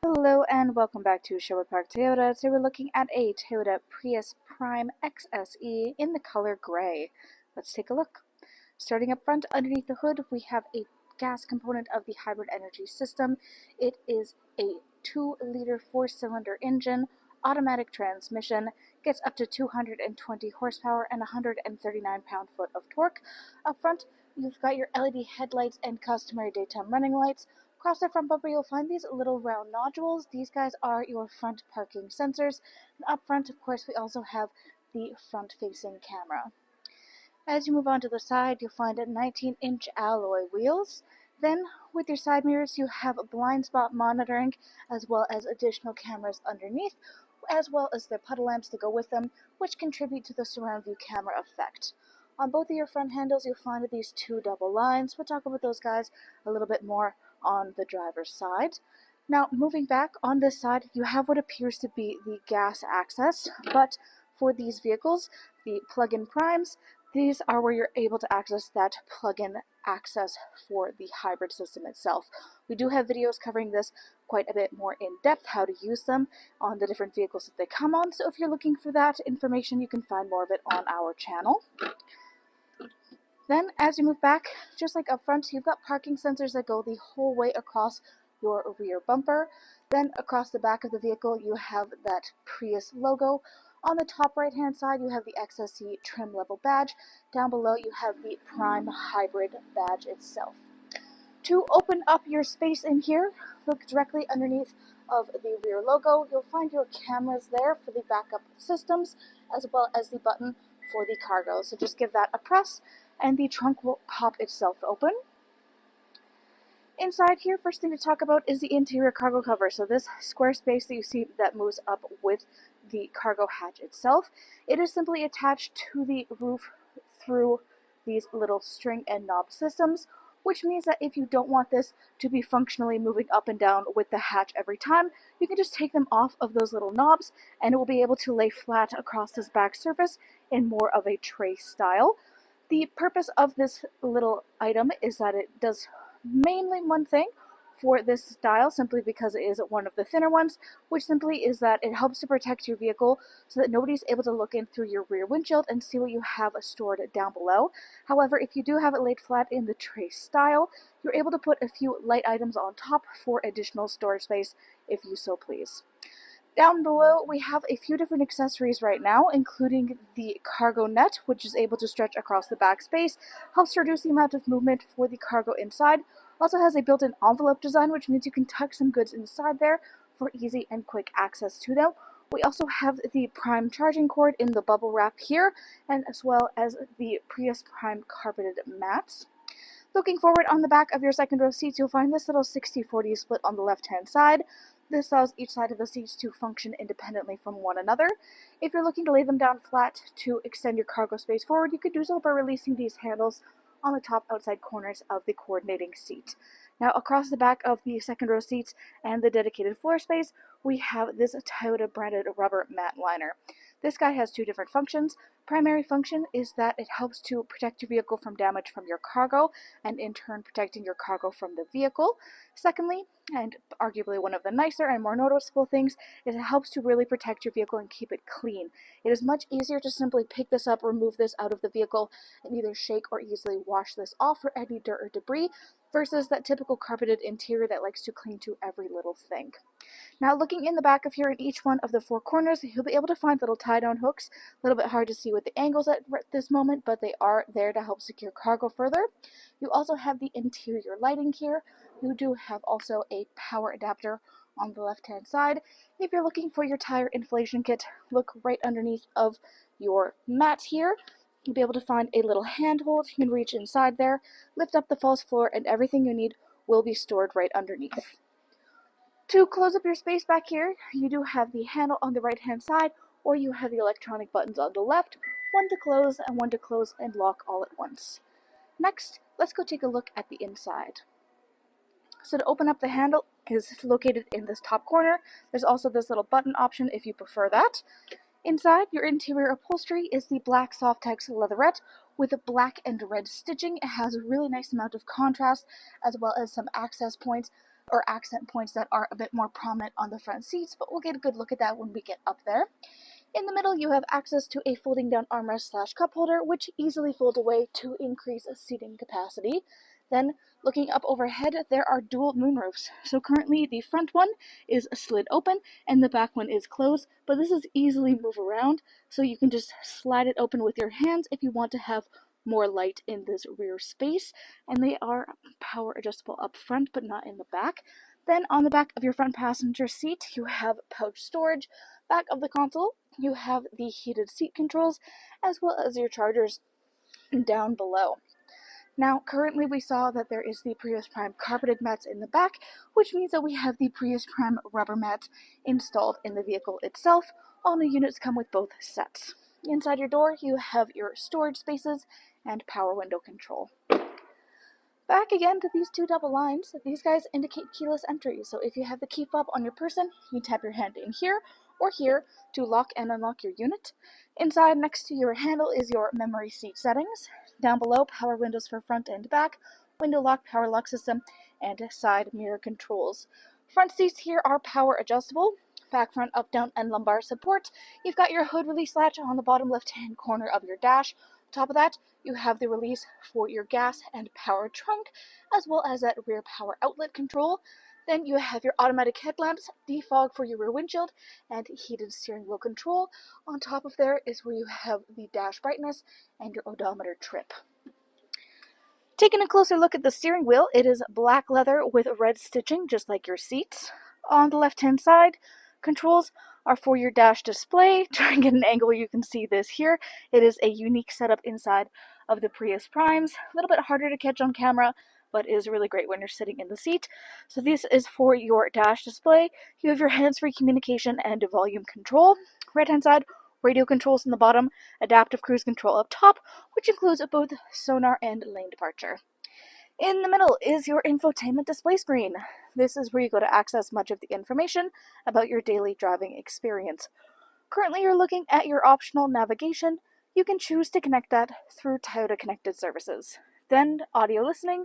Hello and welcome back to Sherwood Park Toyota. Today we're looking at a Toyota Prius Prime XSE in the color gray. Let's take a look. Starting up front, underneath the hood, we have a gas component of the hybrid energy system. It is a 2-liter 4-cylinder engine, automatic transmission, gets up to 220 horsepower and 139 pound-foot of torque. Up front, you've got your LED headlights and customary daytime running lights. Across the front bumper, you'll find these little round nodules. These guys are your front parking sensors. And up front, of course, we also have the front-facing camera. As you move on to the side, you'll find 19-inch alloy wheels. Then, with your side mirrors, you have blind spot monitoring, as well as additional cameras underneath, as well as the puddle lamps to go with them, which contribute to the surround view camera effect. On both of your front handles, you'll find these two double lines. We'll talk about those guys a little bit more on the driver's side. Now, moving back on this side, you have what appears to be the gas access, but for these vehicles, the plug-in primes, these are where you're able to access that plug-in access for the hybrid system itself. We do have videos covering this quite a bit more in depth, how to use them on the different vehicles that they come on, so if you're looking for that information, you can find more of it on our channel. Then, as you move back, just like up front, you've got parking sensors that go the whole way across your rear bumper. Then, across the back of the vehicle, you have that Prius logo. On the top right-hand side, you have the XSE trim level badge. Down below, you have the Prime Hybrid badge itself. To open up your space in here, look directly underneath of the rear logo. You'll find your cameras there for the backup systems, as well as the button for the cargo. So just give that a press, and the trunk will pop itself open. Inside here, first thing to talk about is the interior cargo cover. So this square space that you see that moves up with the cargo hatch itself, it is simply attached to the roof through these little string and knob systems, which means that if you don't want this to be functionally moving up and down with the hatch every time, you can just take them off of those little knobs and it will be able to lay flat across this back surface in more of a tray style. The purpose of this little item is that it does mainly one thing for this style, simply because it is one of the thinner ones, which simply is that it helps to protect your vehicle so that nobody's able to look in through your rear windshield and see what you have stored down below. However, if you do have it laid flat in the tray style, you're able to put a few light items on top for additional storage space if you so please. Down below, we have a few different accessories right now, including the cargo net, which is able to stretch across the back space, helps reduce the amount of movement for the cargo inside. Also has a built-in envelope design, which means you can tuck some goods inside there for easy and quick access to them. We also have the Prime charging cord in the bubble wrap here, and as well as the Prius Prime carpeted mats. Looking forward, on the back of your second row seats, you'll find this little 60-40 split on the left-hand side. This allows each side of the seats to function independently from one another. If you're looking to lay them down flat to extend your cargo space forward, you could do so by releasing these handles on the top outside corners of the coordinating seat. Now, across the back of the second row seats and the dedicated floor space, we have this Toyota branded rubber mat liner. This guy has two different functions. Primary function is that it helps to protect your vehicle from damage from your cargo, and in turn protecting your cargo from the vehicle. Secondly, and arguably one of the nicer and more noticeable things, is it helps to really protect your vehicle and keep it clean. It is much easier to simply pick this up, remove this out of the vehicle, and either shake or easily wash this off for any dirt or debris, versus that typical carpeted interior that likes to cling to every little thing. Now, looking in the back of here in each one of the four corners, you'll be able to find little tie-down hooks. A little bit hard to see with the angles at this moment, but they are there to help secure cargo further. You also have the interior lighting here. You do have also a power adapter on the left-hand side. If you're looking for your tire inflation kit, look right underneath of your mat here. You'll be able to find a little handhold. You can reach inside there, lift up the false floor, and everything you need will be stored right underneath. To close up your space back here, you do have the handle on the right-hand side, or you have the electronic buttons on the left, one to close and lock all at once. Next, let's go take a look at the inside. So to open up the handle is located in this top corner. There's also this little button option if you prefer that. Inside, your interior upholstery is the black Softex leatherette with black and red stitching. It has a really nice amount of contrast, as well as some access points or accent points that are a bit more prominent on the front seats, but we'll get a good look at that when we get up there. In the middle, you have access to a folding down armrest / cup holder, which easily fold away to increase seating capacity. Then, looking up overhead, there are dual moonroofs. So currently, the front one is slid open and the back one is closed, but this is easily move around, so you can just slide it open with your hands if you want to have more light in this rear space. And they are power adjustable up front, but not in the back. Then on the back of your front passenger seat, you have pouch storage. Back of the console, you have the heated seat controls, as well as your chargers down below. Now, currently we saw that there is the Prius Prime carpeted mats in the back, which means that we have the Prius Prime rubber mats installed in the vehicle itself. All new units come with both sets. Inside your door, you have your storage spaces and power window control. Back again to these two double lines. These guys indicate keyless entry, so if you have the key fob on your person, you tap your hand in here or here to lock and unlock your unit. Inside, next to your handle, is your memory seat settings. Down below, power windows for front and back, window lock, power lock system, and side mirror controls. Front seats here are power adjustable. Back, front, up, down, and lumbar support. You've got your hood release latch on the bottom left-hand corner of your dash. On top of that, you have the release for your gas and power trunk, as well as that rear power outlet control. Then you have your automatic headlamps, defog for your rear windshield, and heated steering wheel control. On top of there is where you have the dash brightness and your odometer trip. Taking a closer look at the steering wheel, it is black leather with red stitching, just like your seats. On the left-hand side, controls are for your dash display. Try and get an angle where you can see this here. It is a unique setup inside of the Prius Primes. A little bit harder to catch on camera, but is really great when you're sitting in the seat. So this is for your dash display. You have your hands-free communication and volume control. Right-hand side, radio controls in the bottom, adaptive cruise control up top, which includes both sonar and lane departure. In the middle is your infotainment display screen. This is where you go to access much of the information about your daily driving experience. Currently, you're looking at your optional navigation. You can choose to connect that through Toyota Connected Services. Then, audio listening,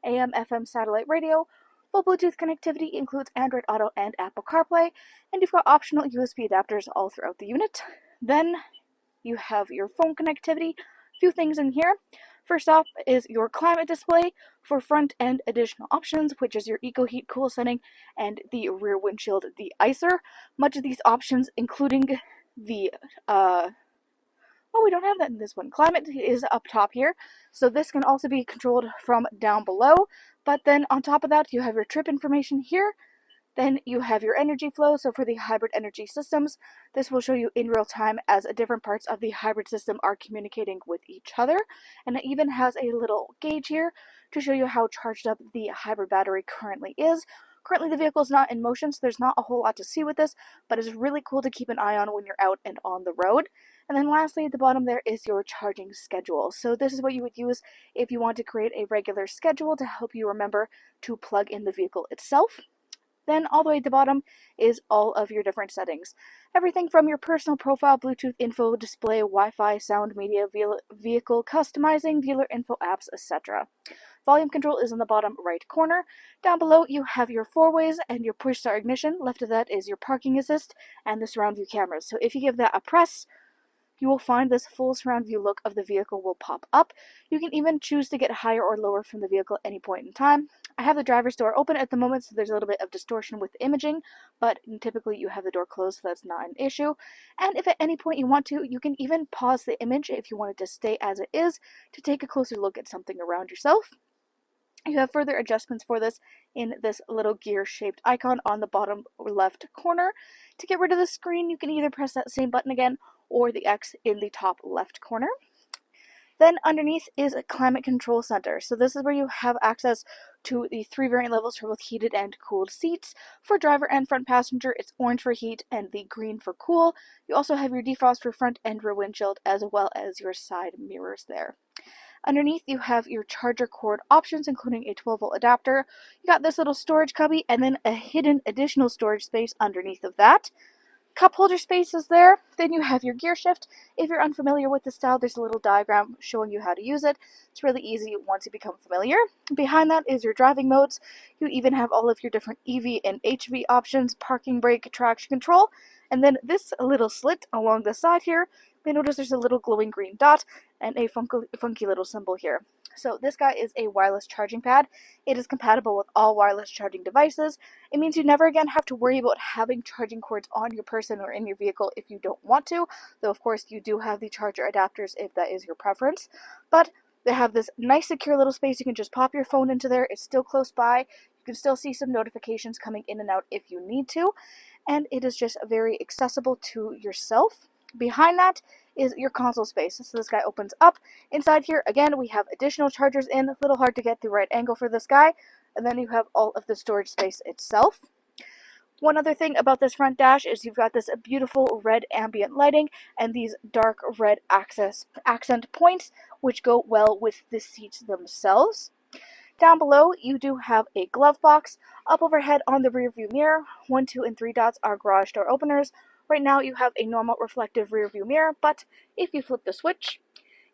AM, FM satellite radio, full Bluetooth connectivity includes Android Auto and Apple CarPlay, and you've got optional USB adapters all throughout the unit. Then, you have your phone connectivity. A few things in here. First off is your climate display for front and additional options, which is your Eco Heat Cool setting and the rear windshield de-icer. Much of these options, including the, we don't have that in this one. Climate is up top here, so this can also be controlled from down below. But then on top of that, you have your trip information here. Then you have your energy flow, so for the hybrid energy systems, this will show you in real time as different parts of the hybrid system are communicating with each other. And it even has a little gauge here to show you how charged up the hybrid battery currently is. Currently the vehicle is not in motion, so there's not a whole lot to see with this, but it's really cool to keep an eye on when you're out and on the road. And then lastly, at the bottom there is your charging schedule. So this is what you would use if you want to create a regular schedule to help you remember to plug in the vehicle itself. Then all the way at the bottom is all of your different settings. Everything from your personal profile, Bluetooth info, display, Wi-Fi, sound, media, vehicle customizing, dealer info, apps, etc. Volume control is in the bottom right corner. Down below you have your four-ways and your push start ignition. Left of that is your parking assist and the surround view cameras. So if you give that a press, you will find this full surround view look of the vehicle will pop up. You can even choose to get higher or lower from the vehicle at any point in time. I have the driver's door open at the moment, so there's a little bit of distortion with the imaging, but typically you have the door closed, so that's not an issue. And if at any point you want to, you can even pause the image if you want it to stay as it is to take a closer look at something around yourself. You have further adjustments for this in this little gear-shaped icon on the bottom left corner. To get rid of the screen, you can either press that same button again or the X in the top left corner. Then underneath is a climate control center. So this is where you have access to the 3 variant levels for both heated and cooled seats. For driver and front passenger, it's orange for heat and the green for cool. You also have your defrost for front and rear windshield, as well as your side mirrors there. Underneath, you have your charger cord options, including a 12-volt adapter. You got this little storage cubby and then a hidden additional storage space underneath of that. cup holder space is there. Then you have your gear shift. If you're unfamiliar with the style, there's a little diagram showing you how to use it. It's really easy once you become familiar. Behind that is your driving modes. You even have all of your different EV and HV options, parking brake, traction control, and then this little slit along the side here, you'll notice there's a little glowing green dot and a funky little symbol here. So this guy is a wireless charging pad. It is compatible with all wireless charging devices. It means you never again have to worry about having charging cords on your person or in your vehicle if you don't want to, though of course you do have the charger adapters if that is your preference. But they have this nice secure little space. You can just pop your phone into there. It's still close by. You can still see some notifications coming in and out if you need to, and it is just very accessible to yourself. Behind that is your console space. So this guy opens up. Inside here, again, we have additional chargers in. A little hard to get the right angle for this guy. And then you have all of the storage space itself. One other thing about this front dash is you've got this beautiful red ambient lighting and these dark red accent points, which go well with the seats themselves. Down below, you do have a glove box. Up overhead on the rear view mirror, 1, 2, and 3 dots are garage door openers. Right now you have a normal reflective rear view mirror, but if you flip the switch,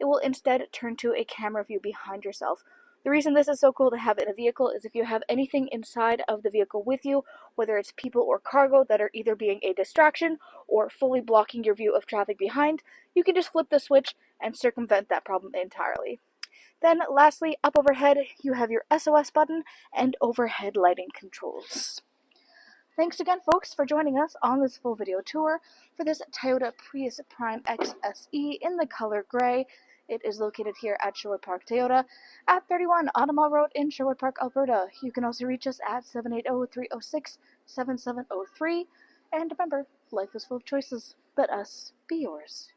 it will instead turn to a camera view behind yourself. The reason this is so cool to have in a vehicle is if you have anything inside of the vehicle with you, whether it's people or cargo that are either being a distraction or fully blocking your view of traffic behind, you can just flip the switch and circumvent that problem entirely. Then lastly, up overhead, you have your SOS button and overhead lighting controls. Thanks again, folks, for joining us on this full video tour for this Toyota Prius Prime XSE in the color gray. It is located here at Sherwood Park Toyota at 31 Automall Road in Sherwood Park, Alberta. You can also reach us at 780-306-7703. And remember, life is full of choices. Let us be yours.